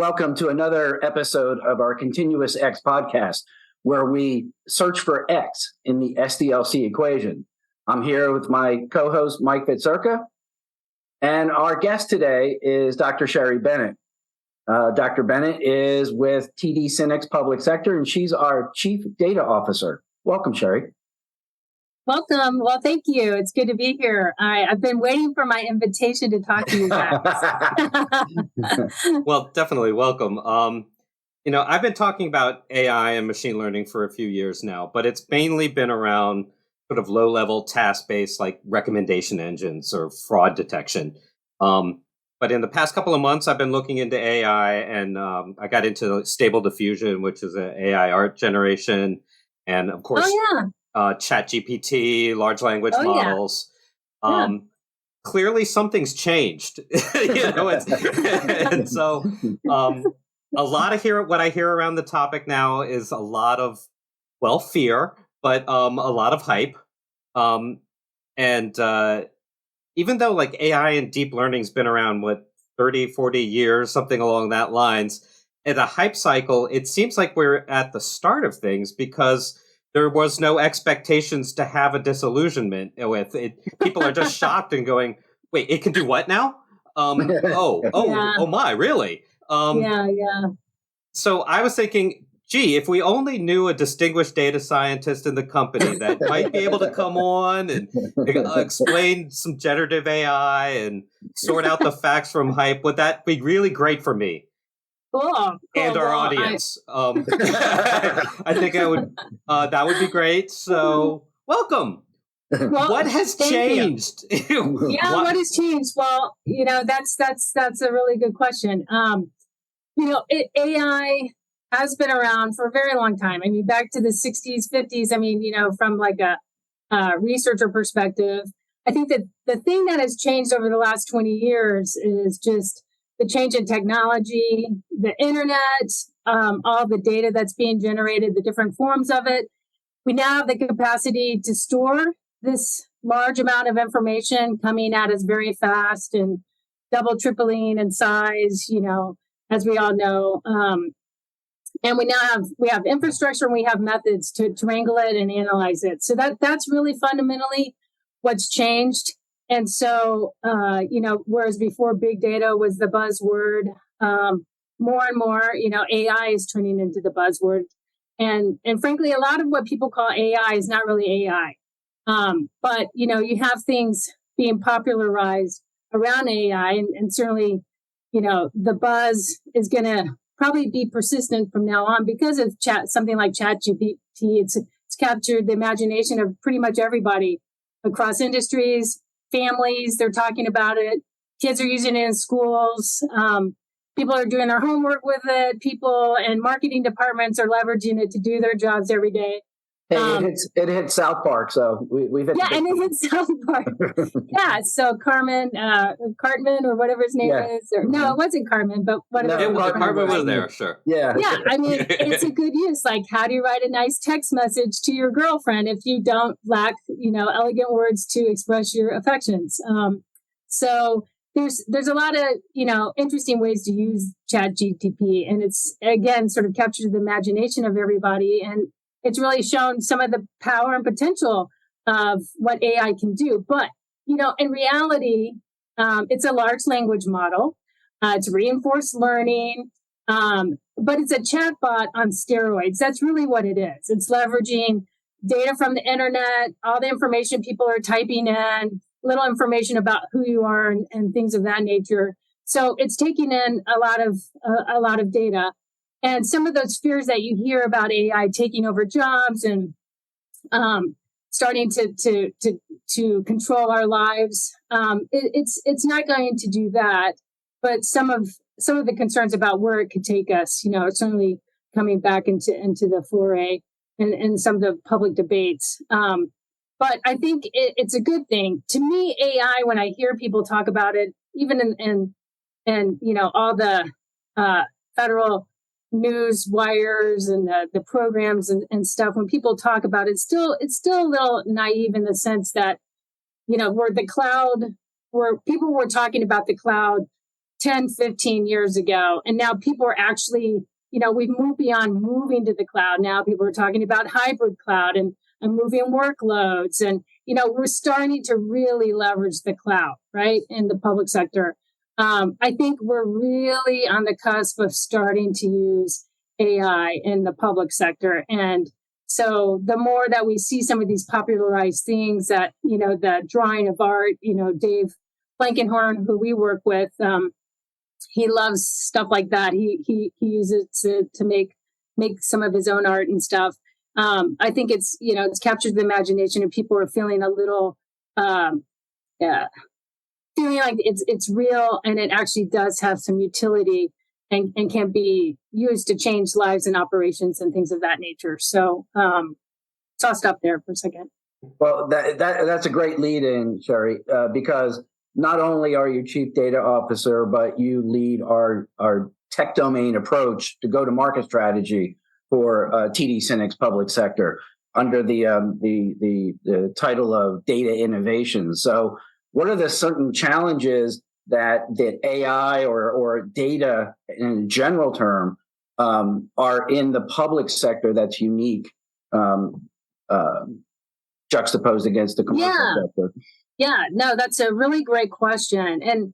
welcome to another episode of our ContinuousX podcast, where we search for X in the SDLC equation. I'm here with my co-host, Mike Fitzurka, and our guest today is Dr. Sherry Bennett. Dr. Bennett is with TD SYNNEX Public Sector, and she's our Chief Data Officer. Welcome, Sherry. Welcome. Well, thank you. It's good to be here. I've been waiting for my invitation to talk to you guys. Well, definitely welcome. I've been talking about AI and machine learning for a few years now, but it's mainly been around sort of low-level task-based like recommendation engines or fraud detection. But in the past couple of months, I've been looking into AI, and I got into Stable Diffusion, which is an AI art generation, and of course, ChatGPT, large language models. Yeah. Clearly, something's changed, and so a lot of what I hear around the topic now is a lot of fear, but a lot of hype, and even though like AI and deep learning's been around 30, 40 years, something along that lines, at a hype cycle, it seems like we're at the start of things because there was no expectations to have a disillusionment with it. People are just shocked and going, wait, it can do what now? Oh my, really? So I was thinking, gee, if we only knew a distinguished data scientist in the company that might be able to come on and explain some generative AI and sort out the facts from hype, would that be really great for me? Cool. And our audience. I think that would be great. So welcome. Well, what has changed? What has changed? Well, that's a really good question. AI has been around for a very long time. I mean, back to the 60s, 50s. I mean, from like a researcher perspective, I think that the thing that has changed over the last 20 years is just the change in technology, the internet, all the data that's being generated, the different forms of it. We now have the capacity to store this large amount of information coming at us very fast and tripling in size, as we all know. And we have infrastructure and we have methods to wrangle it and analyze it. So that's really fundamentally what's changed. And so, whereas before big data was the buzzword, more and more, AI is turning into the buzzword. And frankly, a lot of what people call AI is not really AI. But, you have things being popularized around AI, and certainly, the buzz is going to probably be persistent from now on because of something like ChatGPT. It's captured the imagination of pretty much everybody across industries. Families, they're talking about it. Kids are using it in schools. People are doing their homework with it. People and marketing departments are leveraging it to do their jobs every day. It hit South Park, so we've hit. Yeah, and it hit South Park. So Cartman or whatever his name is. No, it wasn't Cartman, but whatever. Cartman was there, sure. Yeah. I mean, it's a good use. Like, how do you write a nice text message to your girlfriend if you don't lack, elegant words to express your affections? So there's a lot of, interesting ways to use ChatGPT, and it's, again, sort of captured the imagination of everybody. And it's really shown some of the power and potential of what AI can do. But, in reality, it's a large language model. It's reinforced learning, but it's a chatbot on steroids. That's really what it is. It's leveraging data from the internet, all the information people are typing in, little information about who you are and things of that nature. So it's taking in a lot of data. And some of those fears that you hear about AI taking over jobs and starting to control our lives, it's not going to do that. But some of the concerns about where it could take us, are certainly coming back into the foray and some of the public debates. But I think it's a good thing. To me, AI, when I hear people talk about it, even in all the federal news wires and the programs and stuff, when people talk about it, it's still a little naive in the sense that, where people were talking about the cloud 10, 15 years ago. And now people are actually, we've moved beyond moving to the cloud. Now people are talking about hybrid cloud and moving workloads. And, we're starting to really leverage the cloud, right, in the public sector. I think we're really on the cusp of starting to use AI in the public sector. And so the more that we see some of these popularized things that, the drawing of art, Dave Blankenhorn, who we work with, he loves stuff like that. He uses it to make some of his own art and stuff. I think it's captured the imagination, and people are feeling a little, feeling like it's real, and it actually does have some utility and can be used to change lives and operations and things of that nature. So I'll stop there for a second. Well, that's a great lead in, Sherry, because not only are you chief data officer, but you lead our tech domain approach to go-to-market strategy for TD SYNNEX Public Sector under the title of data innovation. So what are the certain challenges that AI or data in a general term are in the public sector that's unique, juxtaposed against the commercial sector? Yeah, no, that's a really great question. And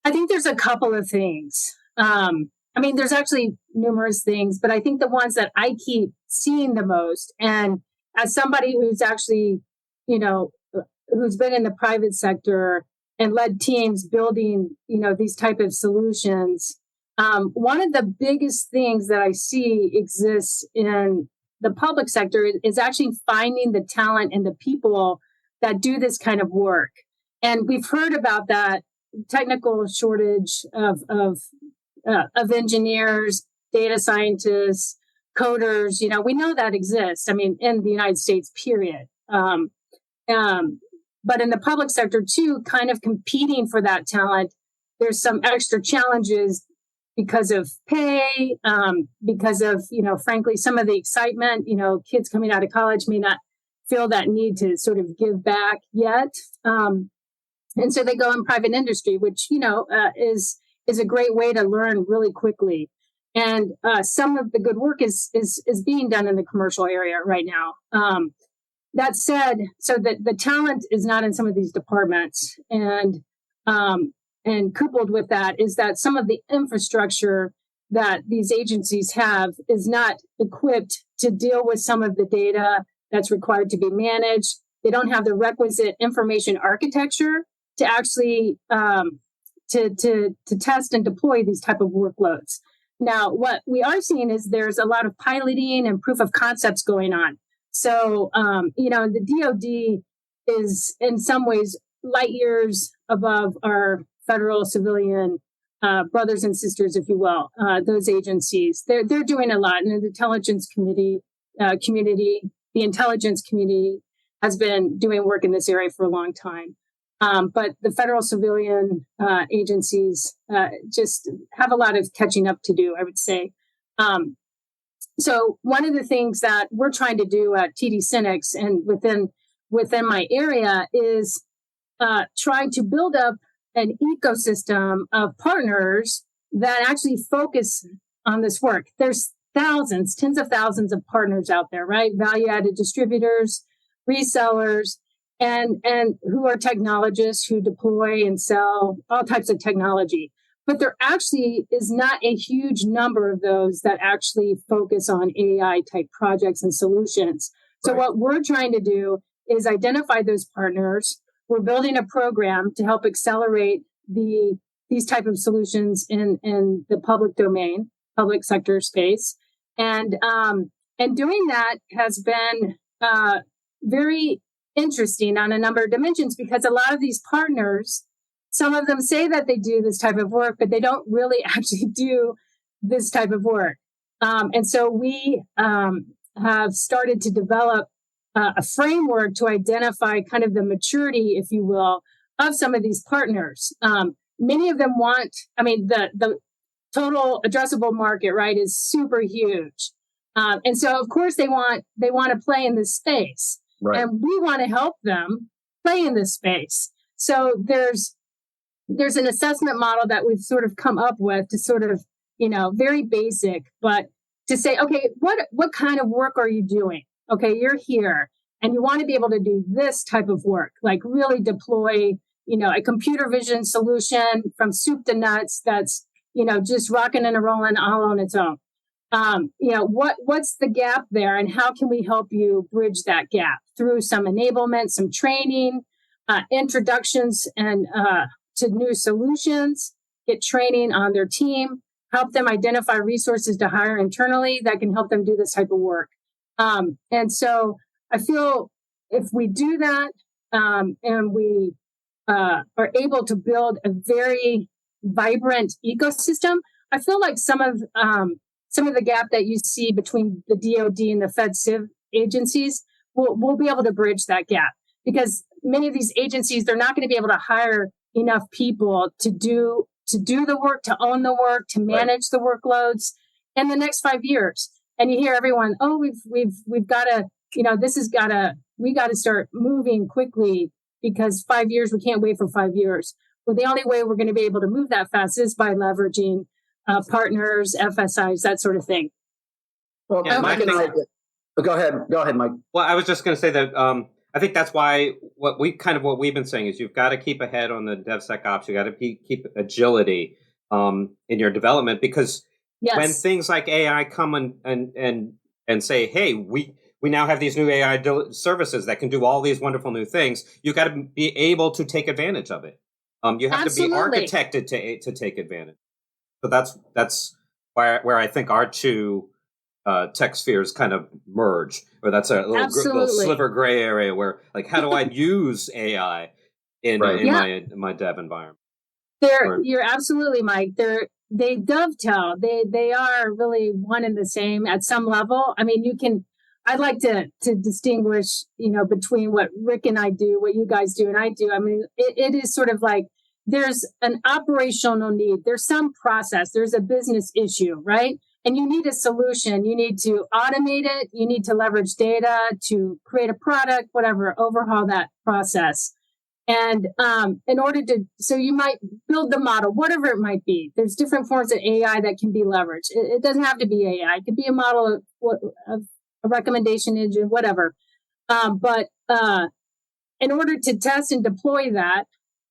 I think there's a couple of things. There's actually numerous things, but I think the ones that I keep seeing the most, and as somebody who's actually, who's been in the private sector and led teams building, these type of solutions, one of the biggest things that I see exists in the public sector is actually finding the talent and the people that do this kind of work. And we've heard about that technical shortage of engineers, data scientists, coders. We know that exists. In the United States, period. But in the public sector too, kind of competing for that talent, there's some extra challenges because of pay, because of, frankly, some of the excitement. Kids coming out of college may not feel that need to sort of give back yet. And so they go in private industry, which, is a great way to learn really quickly. And some of the good work is being done in the commercial area right now. That said, so that the talent is not in some of these departments. And coupled with that is that some of the infrastructure that these agencies have is not equipped to deal with some of the data that's required to be managed. They don't have the requisite information architecture to actually to test and deploy these type of workloads. Now, what we are seeing is there's a lot of piloting and proof of concepts going on. So, the DoD is in some ways light years above our federal civilian brothers and sisters, if you will, those agencies. They're doing a lot, and the intelligence community, the intelligence community has been doing work in this area for a long time. But the federal civilian agencies just have a lot of catching up to do, I would say. So one of the things that we're trying to do at TD SYNNEX and within my area is try to build up an ecosystem of partners that actually focus on this work. There's thousands, tens of thousands of partners out there, right? Value-added distributors, resellers, and who are technologists who deploy and sell all types of technology. But there actually is not a huge number of those that actually focus on AI type projects and solutions. So what we're trying to do is identify those partners. We're building a program to help accelerate these type of solutions in the public domain, public sector space. And doing that has been very interesting on a number of dimensions, because a lot of these partners, some of them say that they do this type of work, but they don't really actually do this type of work. And so we have started to develop a framework to identify kind of the maturity, if you will, of some of these partners. Many of them the total addressable market, right, is super huge. And so, of course, they want to play in this space. Right. And we want to help them play in this space. So there's there's an assessment model that we've sort of come up with to sort of, very basic, but to say, okay, what kind of work are you doing? Okay, you're here and you want to be able to do this type of work, like really deploy, a computer vision solution from soup to nuts that's, just rocking and rolling all on its own. What's the gap there, and how can we help you bridge that gap through some enablement, some training, introductions and to new solutions, get training on their team, help them identify resources to hire internally that can help them do this type of work. And so I feel if we do that and we are able to build a very vibrant ecosystem, I feel like some of the gap that you see between the DoD and the Fed Civ agencies, we'll be able to bridge that gap, because many of these agencies, they're not going to be able to hire enough people to do the work, to own the work, to manage the workloads in the next 5 years. And you hear everyone, oh, we've got to, we got to start moving quickly, because 5 years, we can't wait for 5 years. Well, the only way we're going to be able to move that fast is by leveraging partners, FSIs, that sort of thing. Well, yeah, Mike and I, go ahead, Mike. Well, I was just going to say that I think that's why what we've been saying is you've got to keep ahead on the DevSecOps. You got to keep agility in your development, because when things like AI come and say, hey, we now have these new AI services that can do all these wonderful new things, you got to be able to take advantage of it. You have to be architected to take advantage. So that's where I think our two tech spheres kind of merge, or that's a little sliver gray area where, like, how do I use AI in my dev environment? You're absolutely, Mike. They dovetail. They are really one and the same at some level. I mean, I'd like to distinguish, between what Rick and I do, what you guys do and I do. I mean, it is sort of like there's an operational need. There's some process. There's a business issue, right? And you need a solution. You need to automate it. You need to leverage data to create a product, whatever, overhaul that process. And so you might build the model, whatever it might be. There's different forms of AI that can be leveraged. It doesn't have to be AI. It could be a model of a recommendation engine, whatever. But in order to test and deploy that,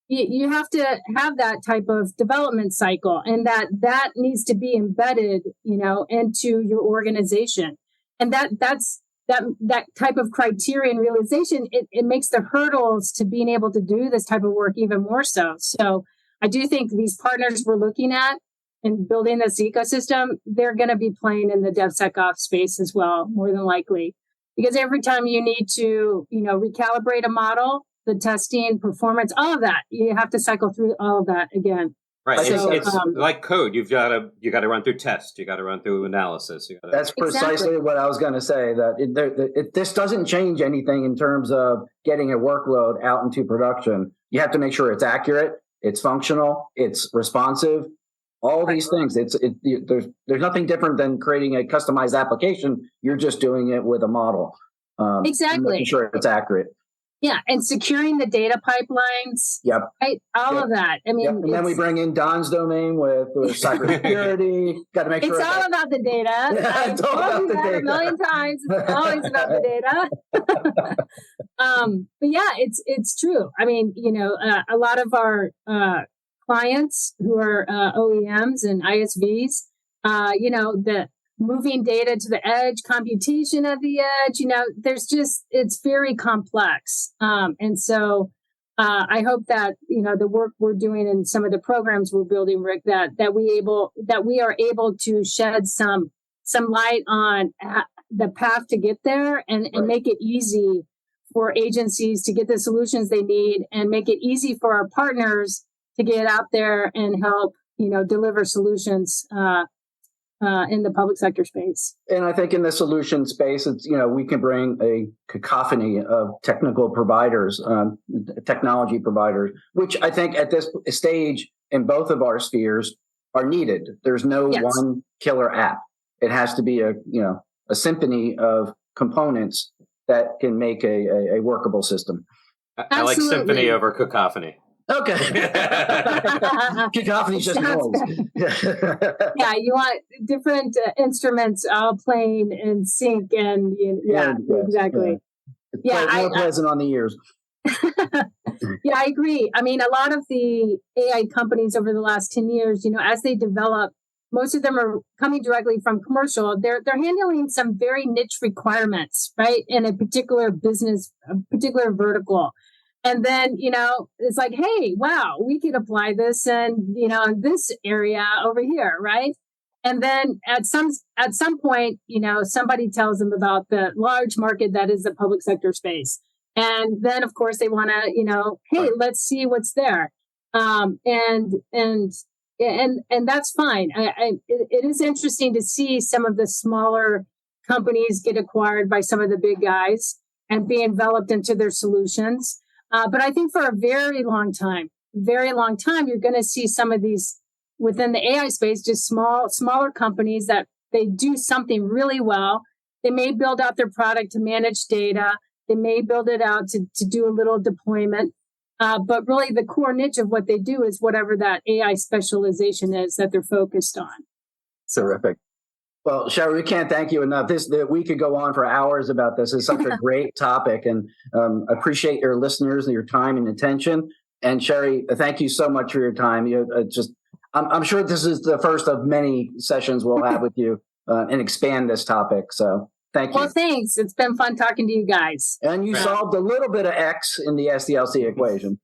you have to have that type of development cycle, and that needs to be embedded, into your organization. And that's that type of criterion realization, it makes the hurdles to being able to do this type of work even more so. So I do think these partners we're looking at and building this ecosystem, they're going to be playing in the DevSecOps space as well, more than likely. Because every time you need to, recalibrate a model, the testing, performance, all of that, you have to cycle through all of that again. Right. So, it's like code. You got to run through tests. You got to run through analysis. That's precisely what I was going to say. That this doesn't change anything in terms of getting a workload out into production. You have to make sure it's accurate, it's functional, it's responsive. All these things. There's nothing different than creating a customized application. You're just doing it with a model. Exactly. Making sure it's accurate. Yeah, and securing the data pipelines. Yep. Right? All of that. I mean, and then we bring in Don's domain with cybersecurity. Got to make sure it's all about the data. Yeah, it's all about the data. A million times. It's always about the data. But yeah, it's true. I mean, a lot of our clients who are OEMs and ISVs, the moving data to the edge, computation at the edge, it's very complex. And so I hope that, the work we're doing and some of the programs we're building, Rick, that we are able to shed some light on the path to get there and make it easy for agencies to get the solutions they need, and make it easy for our partners to get out there and help, deliver solutions in the public sector space. And I think in the solution space, it's, we can bring a cacophony of technical providers, technology providers, which I think at this stage in both of our spheres are needed. There's no one killer app. It has to be a symphony of components that can make a workable system. I like symphony over cacophony. Okay. Cacophony's just noise. Yeah, you want different instruments all playing in sync, and exactly. Yeah, more pleasant on the ears. Yeah, I agree. I mean, a lot of the AI companies over the last 10 years, as they develop, most of them are coming directly from commercial. They're handling some very niche requirements, right, in a particular business, a particular vertical. And then, it's like, hey, wow, we could apply this in this area over here, right? And then at some point, somebody tells them about the large market that is the public sector space. And then, of course, they want to, hey, let's see what's there. And that's fine. It is interesting to see some of the smaller companies get acquired by some of the big guys and be enveloped into their solutions. But I think for a very long time, you're going to see some of these within the AI space, just smaller companies that they do something really well. They may build out their product to manage data. They may build it out to do a little deployment. But really the core niche of what they do is whatever that AI specialization is that they're focused on. Terrific. Well, Sherry, we can't thank you enough. We could go on for hours about this. It's such a great topic, and appreciate your listeners and your time and attention. And Sherry, thank you so much for your time. I'm sure this is the first of many sessions we'll have with you and expand this topic. So thank you. Well, thanks. It's been fun talking to you guys. And you solved a little bit of X in the SDLC equation.